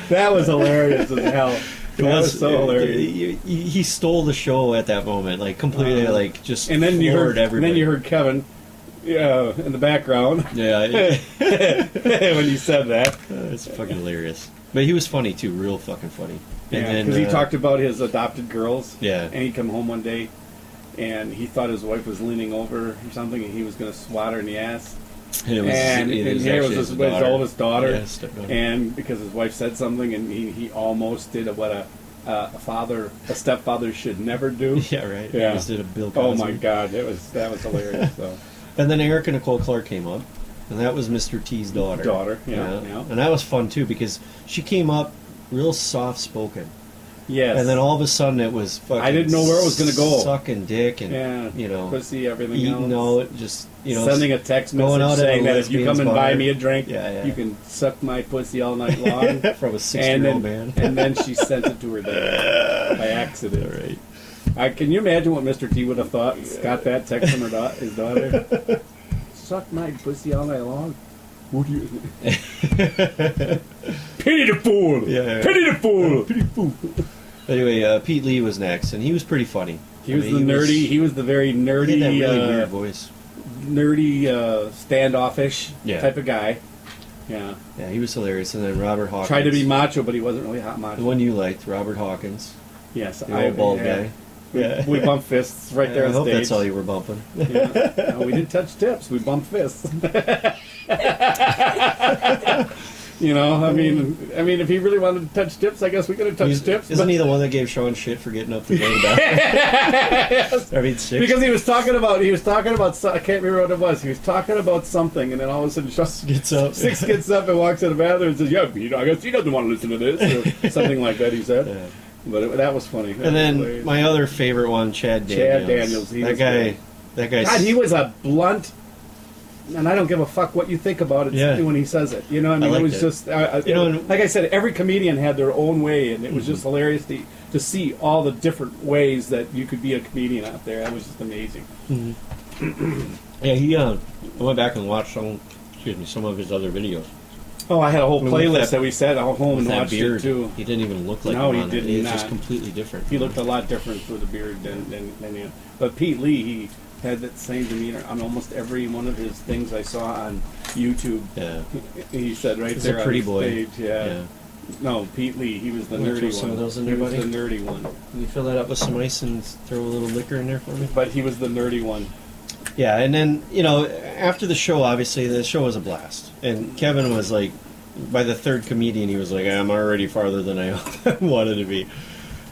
That was hilarious as hell. That was so hilarious. He stole the show at that moment, like completely, like just and then floored everybody. And then you heard Kevin in the background. Yeah, when you said that. It's fucking hilarious. But he was funny too, real fucking funny. Yeah, because he talked about his adopted girls. Yeah. And he come home one day, and he thought his wife was leaning over or something, and he was going to swat her in the ass. And here was his oldest daughter. Yeah, and because his wife said something, and he almost did what a stepfather should never do. Yeah, right. Yeah. He just did a Bill Cosby. Oh my God, that was hilarious. So. And then Erica Nicole Clark came up, and that was Mr. T's daughter. Yeah. And that was fun too because she came up real soft spoken. Yes. And then all of a sudden it was fucking... I didn't know where it was going to go. Sucking dick and, pussy, everything eating else. Just, sending a text message saying that if you come and buy me a drink, you can suck my pussy all night long. From a 60-year-old man. And then she sent it to her dad by accident. Right. Can you imagine what Mr. T would have thought? Got that text from his daughter? Suck my pussy all night long? What do you... Pity the fool! Yeah. Pity the fool! Pity the fool! Anyway, Pete Lee was next, and he was pretty funny. He was the very nerdy... He had that really weird voice. Nerdy, standoffish type of guy. Yeah. Yeah, he was hilarious. And then Robert Hawkins. Tried to be macho, but he wasn't really hot macho. The one you liked, Robert Hawkins. Yes. The old bald guy. We bumped fists right there on stage. I hope that's all you were bumping. Yeah. No, we didn't touch tips. We bumped fists. I mean, if he really wanted to touch tips, I guess we could have touched tips. Isn't he the one that gave Sean shit for getting up to go to the bathroom? Yes. I mean, Six. Because he was talking about I can't remember what it was. He was talking about something, and then all of a sudden Six gets up and walks to the bathroom and says, "Yeah, I guess he doesn't want to listen to this," or something like that. He said. Yeah. But that was funny. And then my other favorite one, Chad Daniels. That guy. God, he was a blunt. And I don't give a fuck what you think about it when he says it. You know what I mean? It was just, like I said, every comedian had their own way, and it was just hilarious to see all the different ways that you could be a comedian out there. That was just amazing. Mm-hmm. Yeah, I went back and watched some of his other videos. Oh, I had a whole playlist that we sat at home and watched beard, it too. He didn't even look like no, him. He did It's not. just completely different. He looked a lot different with the beard than him. But Pete Lee, he had that same demeanor on almost every one of his things I saw on YouTube. Yeah. He said He's there a pretty on boy. Stage, yeah. No, Pete Lee, he was the nerdy one. Some of those in he there, was buddy? the nerdy one. Can you fill that up with some ice and throw a little liquor in there for me? But he was the nerdy one. Yeah, and then, after the show, obviously, the show was a blast. And Kevin was like, by the third comedian, he was like, I'm already farther than I wanted to be.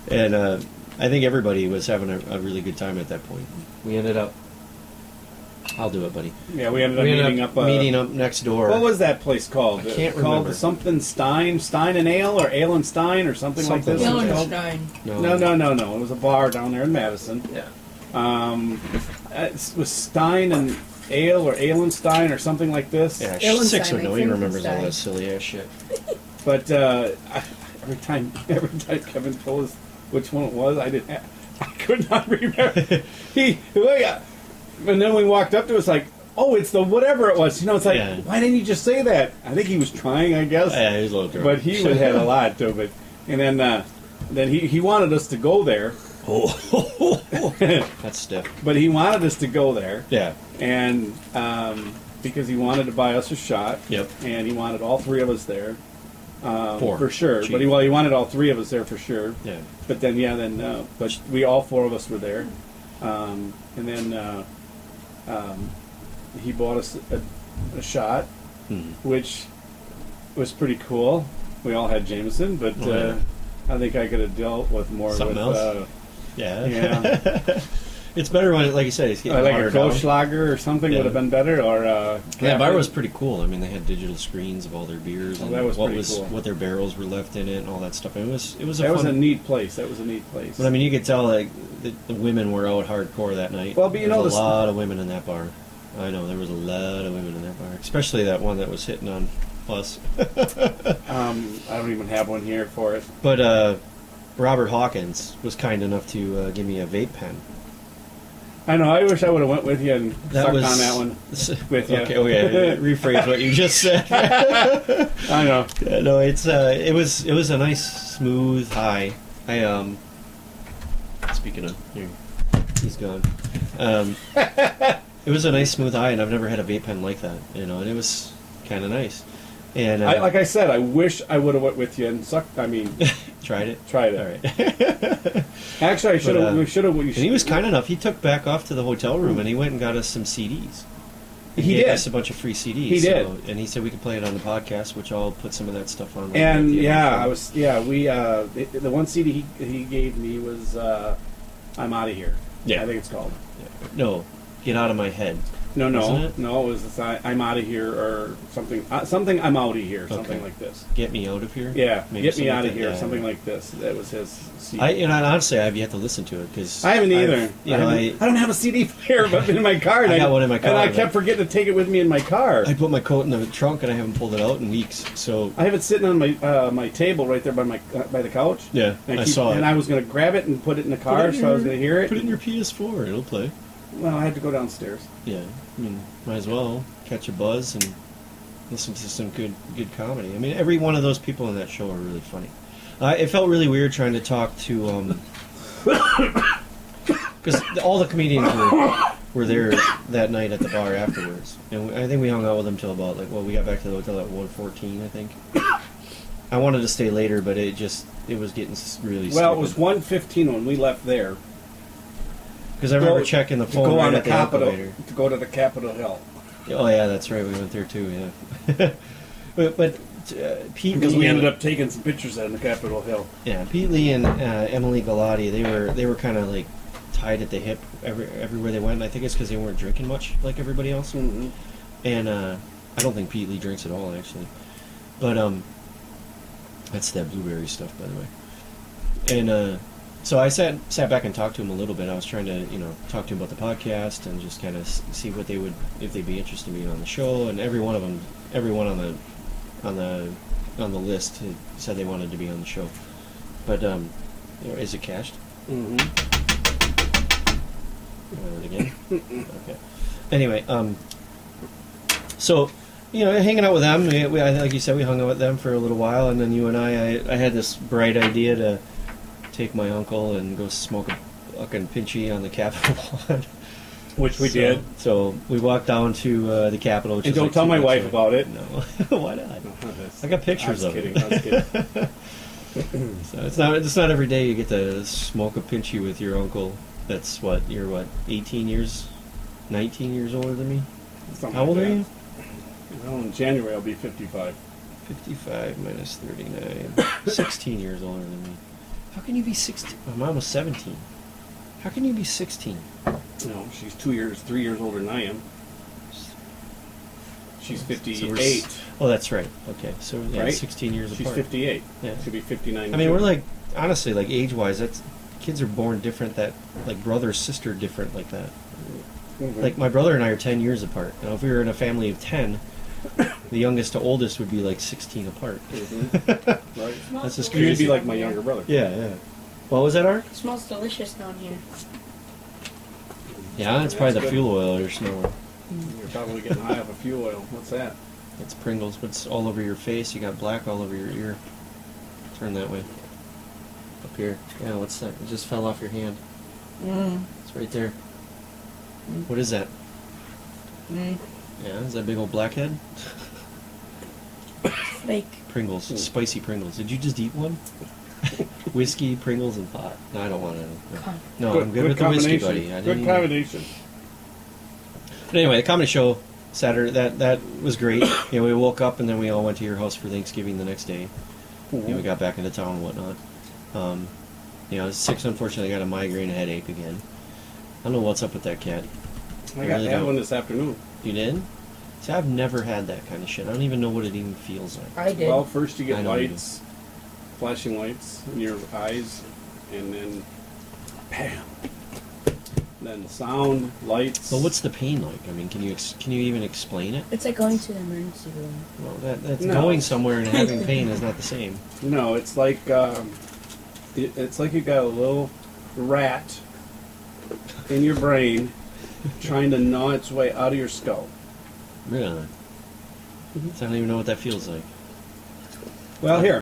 And I think everybody was having a really good time at that point. We ended up... I'll do it, buddy. Yeah, we ended up meeting up next door. What was that place called? I can't remember. Called something Stein and Ale, or Ale and Stein, or something like this. Ale and Stein. No. It was a bar down there in Madison. Yeah. It was Stein and Ale, or Ale and Stein, or something like this. Yeah, Ale and Six Stein, would know. I He think remembers all Stein. that silly ass shit. But every time Kevin told us which one it was, I could not remember. And then we walked up to it, it's like, oh, it's the whatever it was. It's like, why didn't you just say that? I think he was trying, I guess. Yeah, he was a little drunk. But he had a lot to it. And then he wanted us to go there. Oh, that's stiff. But he wanted us to go there. Yeah. And because he wanted to buy us a shot. Yep. And he wanted all three of us there. Four. For sure. Cheap. But he wanted all three of us there for sure. Yeah. But then, but we all four of us were there. And then he bought us a shot, which was pretty cool. We all had Jameson, but I think I could have dealt with more something with else. Yeah. It's better when, like you said, it's getting like a watered down. Goldschlager or something would have been better. Or that bar was pretty cool. I mean, they had digital screens of all their beers and that was cool. What their barrels were left in it and all that stuff. And it was a neat place. That was a neat place. But I mean, you could tell like the women were out hardcore that night. Well, but there was a lot of women in that bar. I know there was a lot of women in that bar, especially that one that was hitting on us. I don't even have one here for it. But Robert Hawkins was kind enough to give me a vape pen. I know. I wish I would have went with you and sucked on that one with you. Okay. Rephrase what you just said. I know. Yeah, no, it was a nice smooth high. Speaking of, here, he's gone. It was a nice smooth high, and I've never had a vape pen like that. And it was kind of nice. And like I said, I wish I would have went with you and sucked. I mean, tried it. All right. Actually, I should have. We should have. And he was kind enough. He took back off to the hotel room and he went and got us some CDs. He gave us a bunch of free CDs. He did, and he said we could play it on the podcast, which I'll put some of that stuff on. And the one CD he gave me was "I'm Out of Here." Yeah, I think it's called. Yeah. No, Get Out of My Head. No, it was "I'm Out of Here" or something. Something "I'm Out of Here," something like this. Get Me Out of Here. Yeah, Get Me Out of Here, something like this. That was his CD. Honestly, I have yet to listen to it because I haven't either. I don't have a CD player, but in my car. I got one in my car, and I kept forgetting to take it with me in my car. I put my coat in the trunk and I haven't pulled it out in weeks. So I have it sitting on my table right there by the couch. Yeah, I saw it. And I was going to grab it and put it in the car, so I was going to hear it. Put it in your PS4; it'll play. Well, I had to go downstairs. Yeah, I mean, might as well catch a buzz and listen to some good comedy. I mean, every one of those people in that show are really funny. It felt really weird trying to talk to, because all the comedians were there that night at the bar afterwards, and I think we hung out with them till about we got back to the hotel at 1:14, I think. I wanted to stay later, but it was getting really. Well, it was 1:15 when we left there. Because I remember checking the phone right at the elevator. To go to the Capitol Hill. Oh, yeah, that's right. We went there, too, yeah. but Pete because Lee we ended up taking some pictures on the Capitol Hill. Yeah, Pete Lee and Emily Galati, they were kind of, tied at the hip everywhere they went. And I think it's because they weren't drinking much like everybody else. Mm-hmm. And I don't think Pete Lee drinks at all, actually. But that's that blueberry stuff, by the way. And so I sat back and talked to him a little bit. I was trying to, talk to him about the podcast and just kind of see what if they'd be interested in being on the show. And everyone on the list said they wanted to be on the show. But is it cached? Mm-hmm. It again. Okay. Anyway, so hanging out with them. Like you said, we hung out with them for a little while, and then you and I had this bright idea to take my uncle and go smoke a fucking pinchy on the Capitol lawn. Which we did. So we walked down to the Capitol. And don't tell my wife about it. No. Why not? I got pictures of it. I was kidding. So it's not every day you get to smoke a pinchy with your uncle. That's you're 19 years older than me? Something How old are you? Well, in January I'll be 55. 55 minus 39. 16 years older than me. How can you be 16? My mom was 17. How can you be 16? No, she's 3 years older than I am. She's 58. Oh, that's right. Okay, so right? 16 years she's apart. She's 58. Yeah. She'll be 59. I mean, we're honestly, age-wise, kids are born different. That brother sister different like that. Mm-hmm. My brother and I are 10 years apart. Now, if we were in a family of 10. The youngest to oldest would be 16 apart. Mm-hmm. Right. That's just crazy. You'd be like my younger brother. Yeah. What was that, Art? It smells delicious down here. Yeah, it's probably the fuel oil you're smelling. You're probably getting high off of fuel oil. What's that? It's Pringles, but it's all over your face. You got black all over your ear. Turn that way. Up here. Yeah, what's that? It just fell off your hand. It's right there. What is that? Yeah, is that big old blackhead? Fake. Pringles. Spicy Pringles. Did you just eat one? Whiskey, Pringles, and pot. No, I don't want to. No, I'm good with the whiskey, buddy. Good combination. But anyway, the comedy show Saturday, that was great. We woke up and then we all went to your house for Thanksgiving the next day. Mm-hmm. We got back into town and whatnot. 6 unfortunately got a migraine headache again. I don't know what's up with that cat. I had one this afternoon. You did? See, I've never had that kind of shit. I don't even know what it even feels like. I did. Well, first you get lights, flashing lights in your eyes, and then bam. Then sound, lights. Well, what's the pain like? I mean, can you even explain it? It's like going to the emergency room. Well, that's going somewhere and having pain is not the same. No, it's like you got a little rat in your brain trying to gnaw its way out of your skull. Really? I don't even know what that feels like. Well, here.